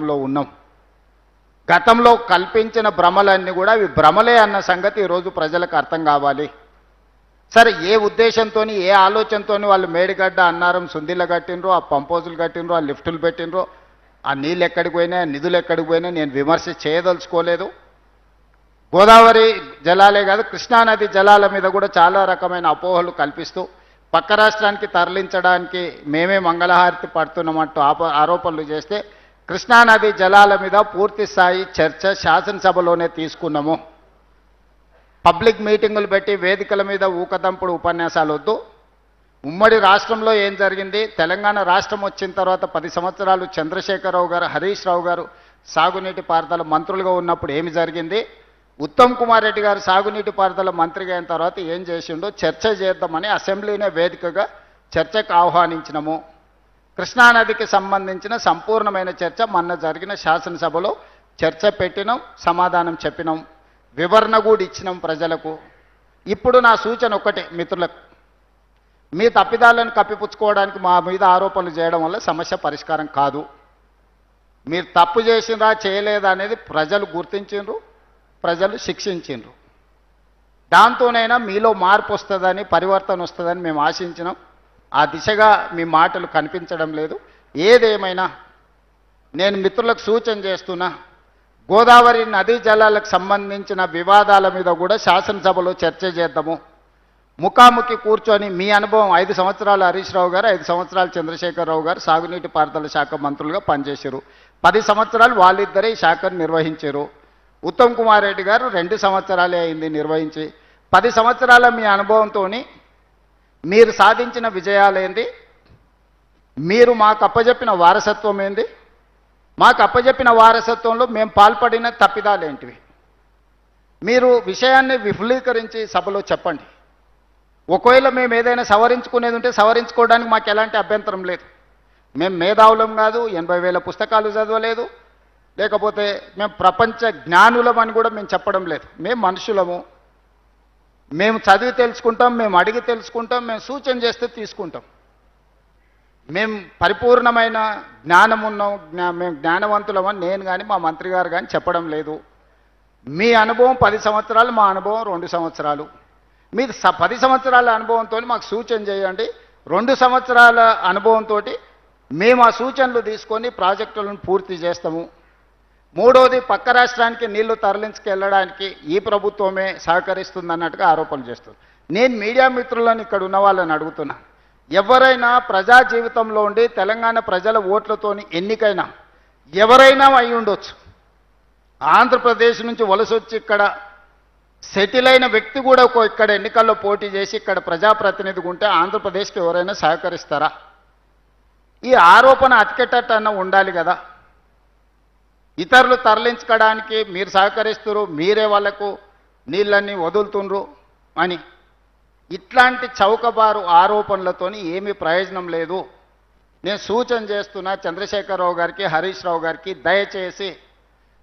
లో ఉన్నాం. గతంలో కల్పించిన భ్రమలన్నీ కూడా అవి భ్రమలే అన్న సంగతి ఈరోజు ప్రజలకు అర్థం కావాలి. సరే, ఏ ఉద్దేశంతో ఏ ఆలోచనతో వాళ్ళు మేడిగడ్డ అన్నారం సుందిల కట్టినరో, ఆ పంపోజులు కట్టినరో, ఆ లిఫ్టులు పెట్టినరో, ఆ నీళ్ళు ఎక్కడికి పోయినా, నిధులు ఎక్కడికి పోయినా నేను విమర్శ చేయదలుచుకోలేదు. గోదావరి జలాలే కాదు, కృష్ణానది జలాల మీద కూడా చాలా రకమైన అపోహలు కల్పిస్తూ పక్క రాష్ట్రానికి తరలించడానికి మేమే మంగళహారతి పడుతున్నామంటూ ఆరోపణలు చేస్తే కృష్ణానది జలాల మీద పూర్తి స్థాయి చర్చ శాసనసభలోనే తీసుకున్నాము. పబ్లిక్ మీటింగులు పెట్టి వేదికల మీద ఊకదంపుడు ఉపన్యాసాలు వద్దు. ఉమ్మడి రాష్ట్రంలో ఏం జరిగింది, తెలంగాణ రాష్ట్రం వచ్చిన తర్వాత 10 సంవత్సరాలు చంద్రశేఖరరావు గారు, హరీష్ రావు గారు సాగునీటి పారుదల మంత్రులుగా ఉన్నప్పుడు ఏమి జరిగింది, ఉత్తమ్ కుమార్ రెడ్డి గారు సాగునీటి పారుదల మంత్రిగా అయిన తర్వాత ఏం చేసిండో చర్చ చేద్దామని అసెంబ్లీనే వేదికగా చర్చకు ఆహ్వానించినము. కృష్ణానదికి సంబంధించిన సంపూర్ణమైన చర్చ మొన్న జరిగిన శాసనసభలో చర్చ పెట్టినాం, సమాధానం చెప్పినాం, వివరణ కూడా ఇచ్చినాం ప్రజలకు. ఇప్పుడు నా సూచన ఒక్కటే మిత్రులకు, మీ తప్పిదాలను కప్పిపుచ్చుకోవడానికి మా మీద ఆరోపణలు చేయడం వల్ల సమస్య పరిష్కారం కాదు. మీరు తప్పు చేసిందా చేయలేదా అనేది ప్రజలు గుర్తించిండ్రు, ప్రజలు శిక్షించిండ్రు. దాంతోనైనా మీలో మార్పు వస్తుందని, పరివర్తన వస్తుందని మేము ఆశించినాం. ఆ దిశగా మీ మాటలు కనిపించడం లేదు. ఏదేమైనా నేను మిత్రులకు సూచన చేస్తున్నా, గోదావరి నదీ జలాలకు సంబంధించిన వివాదాల మీద కూడా శాసనసభలో చర్చ చేద్దాము. ముఖాముఖి కూర్చొని మీ అనుభవం 5 సంవత్సరాలు హరీష్ రావు గారు, 5 సంవత్సరాలు చంద్రశేఖరరావు గారు సాగునీటి పారుదల శాఖ మంత్రులుగా పనిచేశారు. 10 సంవత్సరాలు వాళ్ళిద్దరే ఈ శాఖను నిర్వహించారు. ఉత్తమ్ కుమార్ రెడ్డి గారు 2 సంవత్సరాలే అయింది నిర్వహించి. 10 సంవత్సరాల మీ అనుభవంతో మీరు సాధించిన విజయాలేంది, మీరు మాకు అప్పజెప్పిన వారసత్వం ఏంది, మాకు అప్పజెప్పిన వారసత్వంలో మేము పాల్పడిన తప్పిదాలేంటివి, మీరు విషయాన్ని విఫలీకరించి సభలో చెప్పండి. ఒకవేళ మేము ఏదైనా సవరించుకునేది ఉంటే సవరించుకోవడానికి మాకు ఎలాంటి అభ్యంతరం లేదు. మేము మేధావులం కాదు, 80,000 పుస్తకాలు చదవలేదు, లేకపోతే మేము ప్రపంచ జ్ఞానులమని కూడా మేము చెప్పడం లేదు. మేము మనుషులము, మేము చదివి తెలుసుకుంటాం, మేము అడిగి తెలుసుకుంటాం, మేము సూచన చేస్తే తీసుకుంటాం. మేము పరిపూర్ణమైన జ్ఞానం ఉన్నాం, మేము జ్ఞానవంతులమని నేను కానీ మా మంత్రి గారు కానీ చెప్పడం లేదు. మీ అనుభవం 10 సంవత్సరాలు, మా అనుభవం 2 సంవత్సరాలు. మీరు 10 సంవత్సరాల అనుభవంతో మాకు సూచన చేయండి. 2 సంవత్సరాల అనుభవంతో మేము ఆ సూచనలు తీసుకొని ప్రాజెక్టులను పూర్తి చేస్తాము. మూడోది, పక్క రాష్ట్రానికి నీళ్లు తరలించుకెళ్ళడానికి ఈ ప్రభుత్వమే సహకరిస్తుందన్నట్టుగా ఆరోపణలు చేస్తుంది. నేను మీడియా మిత్రులను ఇక్కడ ఉన్న వాళ్ళని అడుగుతున్నా, ఎవరైనా ప్రజా జీవితంలో ఉండి తెలంగాణ ప్రజల ఓట్లతోని ఎన్నికైనా ఎవరైనా అయి ఉండొచ్చు. ఆంధ్రప్రదేశ్ నుంచి వలస వచ్చి ఇక్కడ సెటిల్ అయిన వ్యక్తి కూడా ఇక్కడ ఎన్నికల్లో పోటీ చేసి ఇక్కడ ప్రజాప్రతినిధిగా ఉంటే ఆంధ్రప్రదేశ్కి ఎవరైనా సహకరిస్తారా? ఈ ఆరోపణ అతికెట్టన్నా ఉండాలి కదా. ఇతరులు తరలించుకోవడానికి మీరు సహకరిస్తున్నారు, మీరే వాళ్లకు నీళ్ళన్నీ వదులుతుండ్రు అని ఇట్లాంటి చౌకబారు ఆరోపణలతోని ఏమీ ప్రయోజనం లేదు. నేను సూచన చేస్తున్నా చంద్రశేఖరరావు గారికి, హరీష్ రావు గారికి, దయచేసి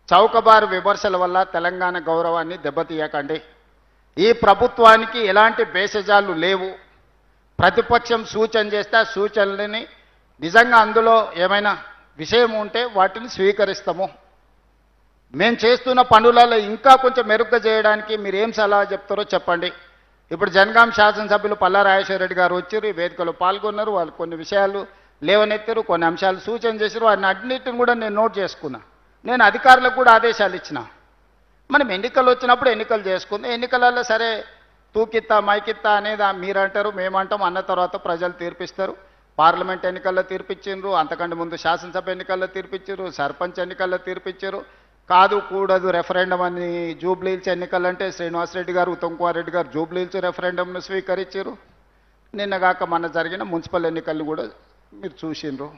చౌకబారు విమర్శల వల్ల తెలంగాణ గౌరవాన్ని దెబ్బతీయకండి. ఈ ప్రభుత్వానికి ఎలాంటి భేషజాలు లేవు. ప్రతిపక్షం సూచన చేస్తే ఆ సూచనలని నిజంగా అందులో ఏమైనా విషయం ఉంటే వాటిని స్వీకరిస్తాము. మేము చేస్తున్న పనులలో ఇంకా కొంచెం మెరుగ్గా చేయడానికి మీరు ఏం సలహా చెప్తారో చెప్పండి. ఇప్పుడు జనగాం శాసనసభ్యులు పల్లా రాజేశ్వర రెడ్డి గారు వచ్చారు, ఈ వేదికలో పాల్గొన్నారు, వాళ్ళు కొన్ని విషయాలు లేవనెత్తారు, కొన్ని అంశాలు సూచన చేశారు. వాటిని అన్నిటిని కూడా నేను నోట్ చేసుకున్నా. నేను అధికారులకు కూడా ఆదేశాలు ఇచ్చిన. మనం ఎన్నికలు వచ్చినప్పుడు ఎన్నికలు చేసుకుందాం. ఎన్నికలలో సరే తూకిత్తా మైకిత్తా అనేది మీరంటారు, మేమంటాం, అన్న తర్వాత ప్రజలు తీర్పిస్తారు. పార్లమెంట్ ఎన్నికల్లో తీర్పిచ్చిండ్రు, అంతకంటే ముందు శాసనసభ ఎన్నికల్లో తీర్పిచ్చారు, సర్పంచ్ ఎన్నికల్లో తీర్పిచ్చారు. కాదు కూడదు రెఫరెండం అని జూబ్లీహిల్స్ ఎన్నికలంటే శ్రీనివాసరెడ్డి గారు, ఉత్తమ్ కుమార్ రెడ్డి గారు జూబ్లీహిల్స్ రెఫరెండంను స్వీకరించారు. నిన్నగాక మన జరిగిన మున్సిపల్ ఎన్నికలను కూడా మీరు చూసిండ్రు.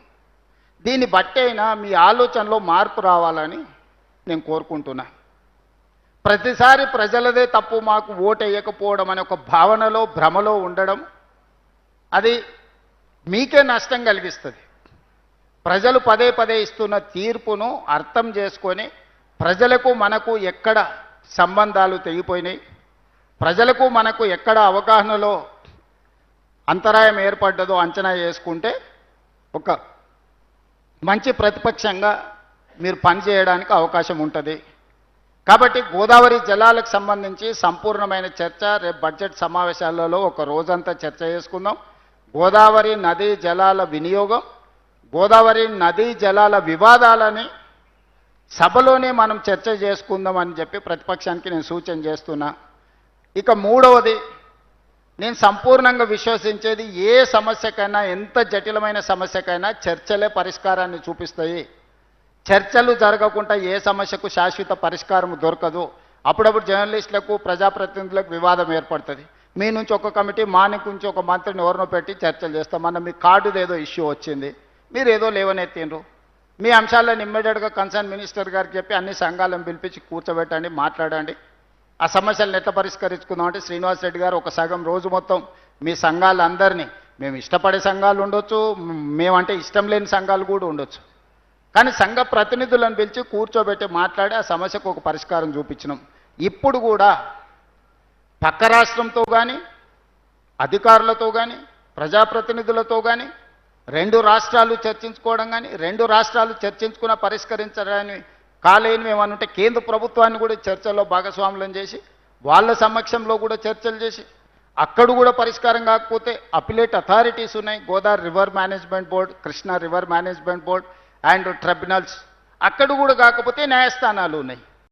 దీన్ని బట్టి అయినా మీ ఆలోచనలో మార్పు రావాలని నేను కోరుకుంటున్నా. ప్రతిసారి ప్రజలదే తప్పు, మాకు ఓటు వేయకపోవడం అనే ఒక భావనలో, భ్రమలో ఉండడం అది మీకే నష్టం కలిగిస్తుంది. ప్రజలు పదే పదే ఇస్తున్న తీర్పును అర్థం చేసుకొని ప్రజలకు మనకు ఎక్కడ సంబంధాలు తెగిపోయినాయి, ప్రజలకు మనకు ఎక్కడ అవగాహనలో అంతరాయం ఏర్పడ్డదో అంచనా చేసుకుంటే ఒక మంచి ప్రతిపక్షంగా మీరు పని చేయడానికి అవకాశం ఉంటుంది. కాబట్టి గోదావరి జలాలకు సంబంధించి సంపూర్ణమైన చర్చ రేపు బడ్జెట్ సమావేశాలలో ఒక రోజంతా చర్చ చేసుకుందాం. గోదావరి నదీ జలాల వినియోగం, గోదావరి నదీ జలాల వివాదాలని సభలోనే మనం చర్చ చేసుకుందాం అని చెప్పి ప్రతిపక్షానికి నేను సూచన చేస్తున్నా. ఇక మూడవది, నేను సంపూర్ణంగా విశ్వసించేది ఏ సమస్యకైనా, ఎంత జటిలమైన సమస్యకైనా చర్చలే పరిష్కారాన్ని చూపిస్తాయి. చర్చలు జరగకుండా ఏ సమస్యకు శాశ్వత పరిష్కారం దొరకదు. అప్పుడప్పుడు జర్నలిస్టులకు ప్రజాప్రతినిధులకు వివాదం ఏర్పడుతుంది. మీ నుంచి ఒక కమిటీ, మా నుంచి ఒక మంత్రిని ఎవరినో పెట్టి చర్చలు చేస్తాం. మన మీ కార్డుది ఏదో ఇష్యూ వచ్చింది, మీరు ఏదో లేవనెత్తిండ్రు. మీ అంశాలను ఇమ్మీడియట్గా కన్సర్న్ మినిస్టర్ గారికి చెప్పి అన్ని సంఘాలను పిలిపించి కూర్చోబెట్టండి, మాట్లాడండి. ఆ సమస్యలను ఎట్లా పరిష్కరించుకుందాం అంటే శ్రీనివాస్ రెడ్డి గారు ఒక సగం రోజు మొత్తం మీ సంఘాలందరినీ, మేము ఇష్టపడే సంఘాలు ఉండొచ్చు, మేమంటే ఇష్టం లేని సంఘాలు కూడా ఉండొచ్చు, కానీ సంఘ ప్రతినిధులను పిలిచి కూర్చోబెట్టి మాట్లాడి ఆ సమస్యకు ఒక పరిష్కారం చూపించినాం. ఇప్పుడు కూడా పక్క రాష్ట్రంతో కానీ, అధికారులతో కానీ, ప్రజాప్రతినిధులతో కానీ రెండు రాష్ట్రాలు చర్చించుకోవడం కానీ, రెండు రాష్ట్రాలు చర్చించుకున్న పరిష్కరించడానికి కాలేని ఏమనుంటే కేంద్ర ప్రభుత్వాన్ని కూడా చర్చల్లో భాగస్వాములను చేసి వాళ్ళ సమక్షంలో కూడా చర్చలు చేసి అక్కడ కూడా పరిష్కారం కాకపోతే అపిలేట్ అథారిటీస్ ఉన్నాయి, Godavari river management board, Krishna river management board and tribunals. అక్కడ కూడా కాకపోతే న్యాయస్థానాలు ఉన్నాయి.